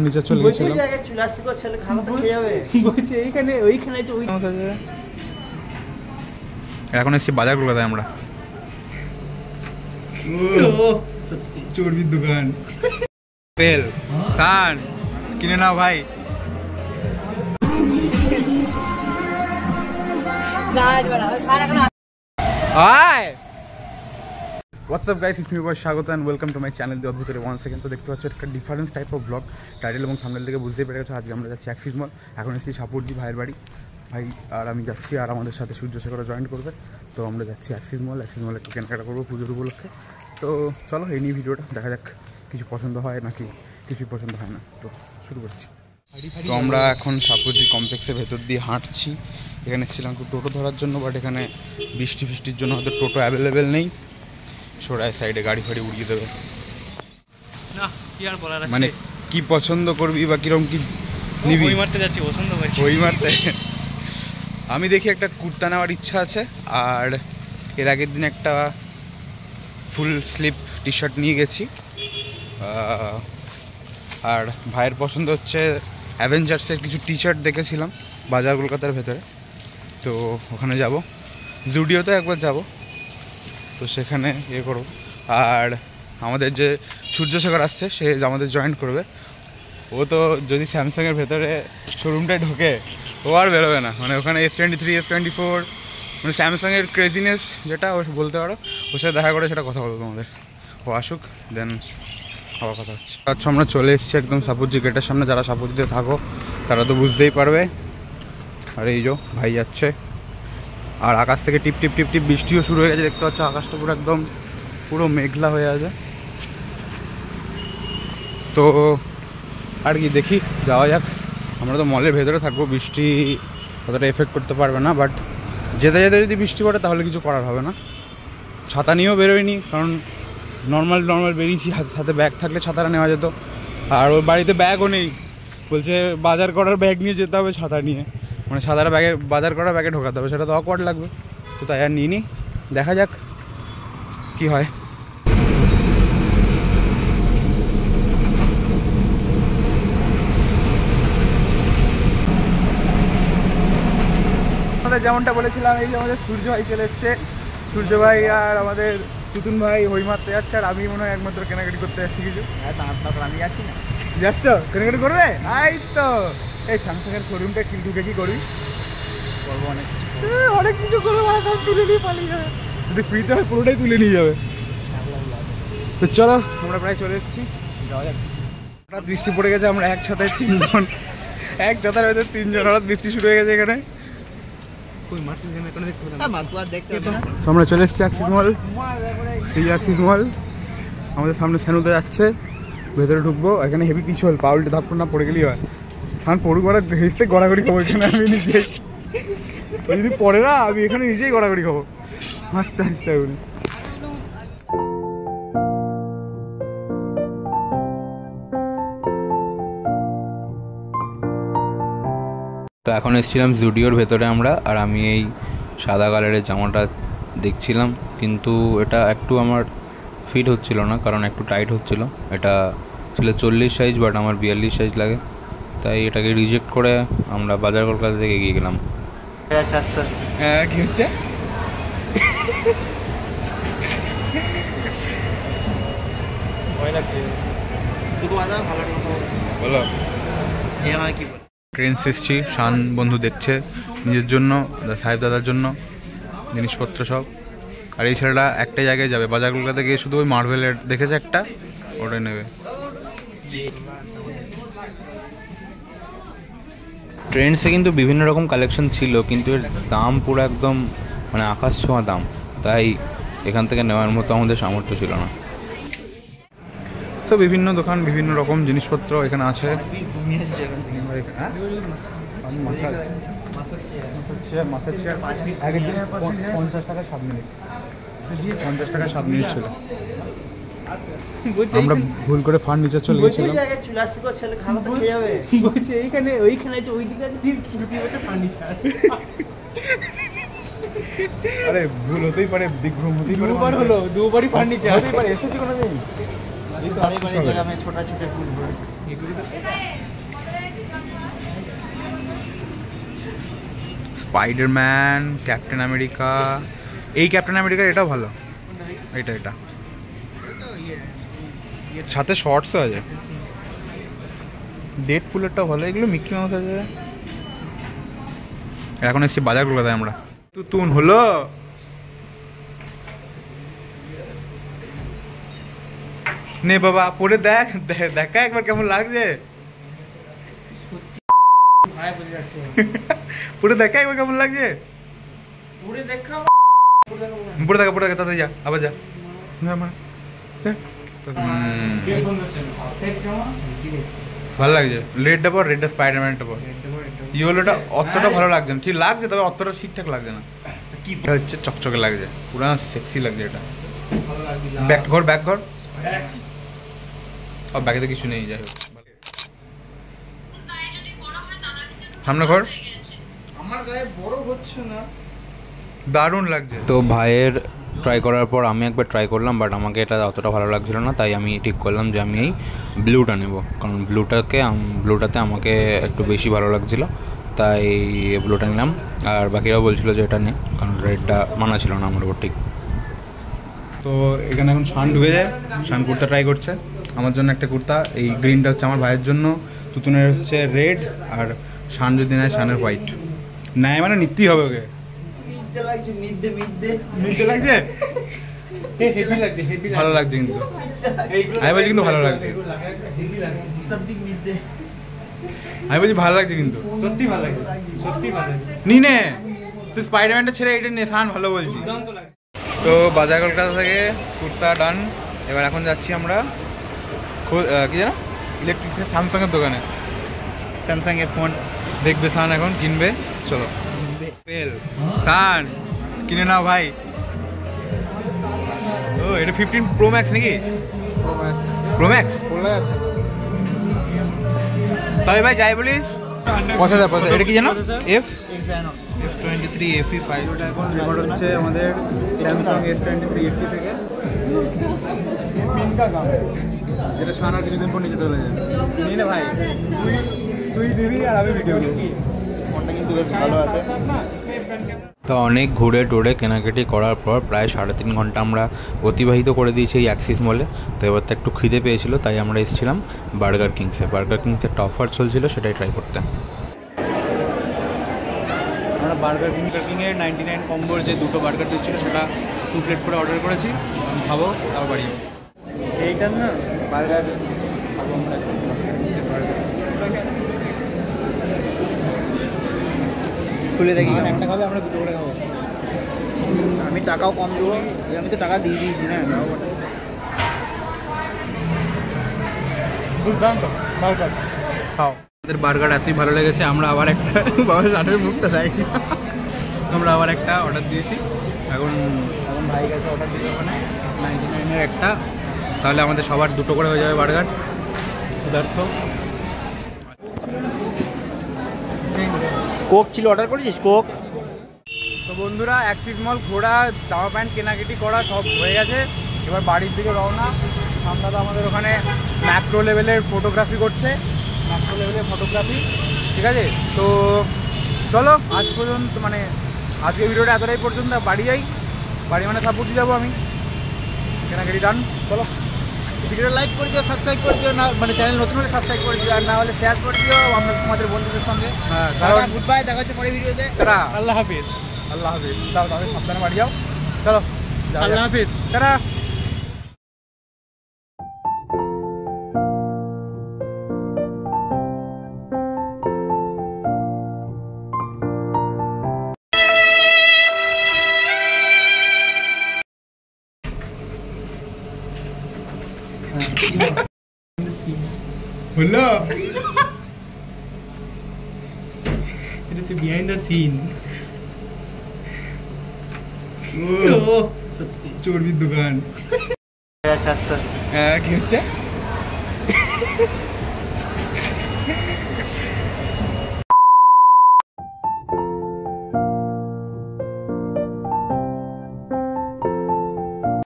নিচে চলে গেছিলাম। এখন এসেছি বাজার কলকাতায় আমরা। চর্বির দোকান পেল সান কিনে নাও ভাই। WhatsApp guys, it's me boy স্বাগত and welcome to my channel the অদ্ভুত ওয়ান সেকেন্ড। তো দেখতে পাচ্ছ একটা difference type of blog, title এবং থাম্বনেল থেকে বুঝতেই পেরে গেছো। আজকে আমরা যাচ্ছি অ্যাক্সিস মল। এখন এসেছি সাপুরজি ভাইয়ের বাড়ি। ভাই আর আমি যাচ্ছি, আর আমাদের সাথে সূর্যশেখরও জয়েন করবে। তো আমরা যাচ্ছি অ্যাক্সিস মল। অ্যাক্সিস মলে একটু কেনাকাটা করবো পুজোর উপলক্ষে। তো চলো এই নিয়ে ভিডিওটা দেখা যাক, কিছু পছন্দ হয় নাকি কিছুই পছন্দ হয় না। তো শুরু করছি। তো আমরা এখন সাপুরজি কমপ্লেক্সের ভেতর দিয়ে হাঁটছি। এখানে এসেছিলাম টোটো ধরার জন্য, বাট এখানে বৃষ্টির জন্য হয়তো টোটো অ্যাভেলেবেল নেই। সোড়ায় সাইডে গাড়ি ফাড়ি উড়িয়ে দেবে না, কি আর বলার আছে। মানে কি পছন্দ করবি বা কিরকম কি নিবি? ওই মারতে যাচ্ছি, পছন্দ করছি ওই মারতে। আমি দেখি একটা কুর্তা নেওয়ার ইচ্ছা আছে, আর এর আগের দিন একটা ফুল স্লিভ টি শার্ট নিয়ে গেছি। আর ভাইয়ের পছন্দ হচ্ছে অ্যাভেঞ্জার্সের কিছু টি শার্ট দেখেছিলাম বাজার কলকাতার ভেতরে। তো ওখানে যাব, জুডিওতে একবার যাব, তো সেখানে ইয়ে করবো। আর আমাদের যে সূর্যশেখর আসছে, সে আমাদের জয়েন করবে। ও তো যদি স্যামসাংয়ের ভেতরে শোরুমটায় ঢোকে, ও আর বেরোবে না। মানে ওখানে S23, S24, মানে স্যামসাংয়ের ক্রেজিনেস যেটা ও বলতে পারো, ওর সাথে দেখা করে সেটা কথা বলবো তোমাদের। ও আসুক, দেন আবার কথা হচ্ছে। আচ্ছা, আমরা চলে এসেছি একদম সাপুরজি গেটের সামনে। যারা সাপুরজিতে থাকো তারা তো বুঝতেই পারবে। আর এই যে ভাই যাচ্ছে, আর আকাশ থেকে টিপ টিপ টিপ টিপ বৃষ্টিও শুরু হয়ে গেছে। দেখতে পাচ্ছ আকাশটা পুরো একদম পুরো মেঘলা হয়ে আছে। তো আর কি দেখি, যাওয়া যাক। আমরা তো মলের ভেতরে থাকবো, বৃষ্টি অতটা এফেক্ট করতে পারবে না। বাট যেতে যেতে যদি বৃষ্টি পড়ে তাহলে কিছু করার হবে না। ছাতা নিয়েও বেরোয়নি, কারণ নর্মাল বেরিয়েছি, হাতে ব্যাগ থাকলে ছাতাটা নেওয়া যেত। আর ওর বাড়িতে ব্যাগও নেই, বলছে বাজার করার ব্যাগ নিয়ে যেতে হবে ছাতা নিয়ে। মানে সাদারা ব্যাগে বাজার করা ব্যাগে ঢোকাতে হবে, সেটা তো অকওয়ার্ড লাগবে। তো তাই আর নিই নি, দেখা যাক কি হয়। আমাদের যেমনটা বলেছিলাম, এই যে আমাদের সূর্য ভাই চলে এসছে। সূর্য ভাই আর আমাদের তুতুন ভাই হই মারতে যাচ্ছে, আর আমি মনে হয় একমাত্র কেনাকাটি করতে যাচ্ছি কিছু। আমি যাচ্ছি না, যাচ্ছ কেনাকাটি করবে? এই তো এই স্যামসাংয়ের শোরুমটা ঢুকে কি করবি? করবো অনেক কিছু করবো, সব তুলে নিয়ে পালিয়ে যাবে। যদি ফ্রিতে হয় পুরোটাই তুলে নিয়ে যাবে। তো চলো, আমরা প্রায় চলে এসেছি, যাওয়া যাক। হঠাৎ বৃষ্টি পড়ে গেছে, আমরা এক ছাতায় তিনজন, এক ছাতার ভেতরে তিনজন। হঠাৎ বৃষ্টি শুরু হয়ে গেছে এখানে। আমরা চলে এসেছি অ্যাক্সিস মল। এই অ্যাক্সিস মল আমাদের সামনে স্যানুতে যাচ্ছে, ভেতরে ঢুকবো। এখানে হেভি পিছল, পা উল্টে ধাপ্পড় না পড়ে গেলেই হয়। সান পড়ুক, ওরা হেসতে গড়াগড়ি খাবো এখানে। আমি নিজেই যদি পড়ে না, আমি এখানে নিজেই গড়াগড়ি খাবো হাসতে হাসতে। তো এখন এসেছিলাম জুডিওর ভেতরে আমরা, আর আমি এই সাদা কালারের জামাটা দেখছিলাম, কিন্তু এটা একটু আমার ফিট হচ্ছিল না, কারণ একটু টাইট হচ্ছিল। এটা ছিল 40 সাইজ, বাট আমার 42 সাইজ লাগে, তাই এটাকে রিজেক্ট করে আমরা বাজার কলকাতা থেকে এগিয়ে গেলাম। হ্যাঁ, কি হচ্ছে? বলো। ট্রেন এসেছি, শান বন্ধু দেখছে নিজের জন্য, সাহেব দাদার জন্য জিনিসপত্র সব। আর এই ছেলেটা একটা জায়গায় যাবে, বাজার কলকাতা গিয়ে শুধু ওই মার্বেলের দেখেছে একটা, ওটাই নেবে। ট্রেন্ডসে কিন্তু বিভিন্ন রকম কালেকশন ছিল, কিন্তু এর দাম পুরো একদম মানে আকাশ ছোঁয়া দাম, তাই এখান থেকে নেওয়ার মতো আমাদের সামর্থ্য ছিল না। তো বিভিন্ন দোকান, বিভিন্ন রকম জিনিসপত্র এখানে আছে। 50 টাকা 7 মিনিট, 50 টাকা 7 মিনিট ছিল। আমরা ভুল করে ফার্নিচার চলে গেছিলাম। এইখানে ওইখানে আছে, ওইদিকে আছে ফার্নিচার। আরে ভুল হতেই পারে, দিগ্ভ্রম হতেই পারে। দুবার হলো, দুবারই ফার্নিচার হতেই পারে। এসেছে কোনোদিন? এই তো ছোট ছোট স্পাইডারম্যান, ক্যাপ্টেন আমেরিকা। এই ক্যাপ্টেন আমেরিকার এটাও ভালো, এটা সাথে শর্টসও আছে। ডেড পুলেরটাও ভালো, এগুলো মিকি মাউস আছে। এখন এসছি বাজার কলকাতায় আমরা। তুন হলো নে বাবা, পরে দেখ দেখা একবার কেমন লাগছে, পুরো দেখা একবার কেমন লাগছে। পুরো দেখা তাড়াতাড়ি যা, আবার যা। ভালো লাগছে। রেডটা পর, রেডটা স্পাইডারম্যানটা পর। ইয়েলোটা অতটা ভালো লাগছে না, ঠিক লাগছে তবে অতটা ঠিকঠাক লাগছে না। কি হচ্ছে, চকচকে লাগছে, পুরো সেক্সি লাগছে এটা। ব্যাক ঘর, ব্যাক ঘর। আর ব্যাগে তো কিছু নেই, যাই হোক। সামনে ঘর, আমার গায়ে বড় হচ্ছে না, দারুণ লাগছে। তো ভাইয়ের ট্রাই করার পর আমি একবার ট্রাই করলাম, বাট আমাকে এটা অতটা ভালো লাগছিল না, তাই আমি ঠিক করলাম যে আমি এই ব্লুটা নেব, কারণ ব্লুটাতে আমাকে একটু বেশি ভালো লাগছিল, তাই ব্লুটা নিলাম। আর বাকিরাও বলছিল যে এটা নে, কারণ রেডটা মানা ছিল না আমার উপর ঠিক। তো এখানে এখন শান ঢুকে যায়, শান কুর্তা ট্রাই করছে। আমার জন্য একটা কুর্তা, এই গ্রিনটা হচ্ছে আমার ভাইয়ের জন্য, তুতুনের হচ্ছে রেড, আর শান যদি নেয় শানের হোয়াইট। নেয় মানে নিতেই হবে ওকে। ভালো লাগছে কিন্তু, আমি বলছি কিন্তু ভালো লাগছে, আমি বলছি ভালো লাগছে কিন্তু সত্যি ভালো লাগে, সত্যি ভালো লাগে। নি নে তুই স্পাইডারম্যানটা ছেড়ে এটা নে, শান ভালো বলছি। তো বাজার কলকাতা থেকে কুর্তা ডান। এবার এখন যাচ্ছি আমরা কি জানো ইলেকট্রিক্সের স্যামসাংয়ের দোকানে, স্যামসাংয়ের ফোন দেখবে শান, এখন কিনবে। চলো পেল শান কিনে নাও ভাই। ও এটা 15 প্রো ম্যাক্স নাকি? প্রো ম্যাক্স বলা যাচ্ছে তবে ভাই যাই বলিস 5000। এটা কি জানো? F23 FE5। এটা এখন রেকর্ড হচ্ছে আমাদের স্যামসাং S23 FE থেকে। এটা শান আর কিছুদিন পর নিচে চলে যাবে। নিয়ে নে ভাই, তুই দিবি আর আমি ভিডিও করবি। ফোনটা কিন্তু বেশ ভালো আছে। তো অনেক ঘুরে টুরে কেনাকাটি করার পর প্রায় 3.5 ঘন্টা আমরা অতিবাহিত করে দিয়েছি এই অ্যাক্সিস মলে। তো এবার তো একটু খিদে পেয়েছিল, তাই আমরা এসেছিলাম বার্গার কিংসে। বার্গার কিংসে একটা অফার চলছিল, সেটাই ট্রাই করতে। আমরা বার্গার কিংয়ের 99 কম্বোর যে দুটো বার্গার দিচ্ছিল সেটা 2 প্লেট করে অর্ডার করেছি, খাবো তারপর বাড়ি যাবো। এইটার না বার্গার খুলে দেখি, একটা খাবে আমরা দুটো করে খাবো। আমি টাকাও কম দেবো, আমি তো টাকা দিয়ে দিয়েছি না। খাও, আমাদের বার্গার এতই ভালো লেগেছে আমরা আবার একটা বাবার সাথে মুখটা দেয়, আমরা আবার একটা অর্ডার দিয়েছি। এখন ভাই কাছে অর্ডার দিতে হবে না, 99-এর একটা, তাহলে আমাদের সবার দুটো করে হয়ে যাবে বার্গার। ক্ষুধার্ত কোক ছিল, অর্ডার করেছিস কোক? তো বন্ধুরা, অ্যাক্সিস মল ঘোরা, জামা প্যান্ট কেনাকাটি করা সব হয়ে গেছে। এবার বাড়ির দিকে রওনা। আমরা তো আমাদের ওখানে ম্যাক্রো লেভেলের ফটোগ্রাফি করছে, ম্যাক্রো লেভেলের ফটোগ্রাফি, ঠিক আছে। তো চলো আজ পর্যন্ত, মানে আজকে ভিডিওটা এতটাই পর্যন্ত। বাড়ি যাই, বাড়ি মানে সাপোর্ট যাবো আমি, কেনাকাটি ডান। চলো, ভিডিওটা লাইক করে দিও, সাবস্ক্রাইব করে দিও, না মানে চ্যানেল নতুন হলে সাবস্ক্রাইব করে দিও, আর না হলে শেয়ার করে দিও আমরা তোমাদের বন্ধুদের সঙ্গে। হ্যাঁ, গুড বাই, দেখা হচ্ছে পরের ভিডিওতে। আল্লাহ হাফিজ। আল্লাহ হাফিজ। দাও তাহলে সাবধানে বাড়ি যাও। চলো, আল্লাহ হাফিজ, তারা। হলো এটা হচ্ছে বিহাইন্ড দ্য সিন। সত্যি চর্বির দোকান। আস্তে আস্তে হ্যাঁ, কি হচ্ছে?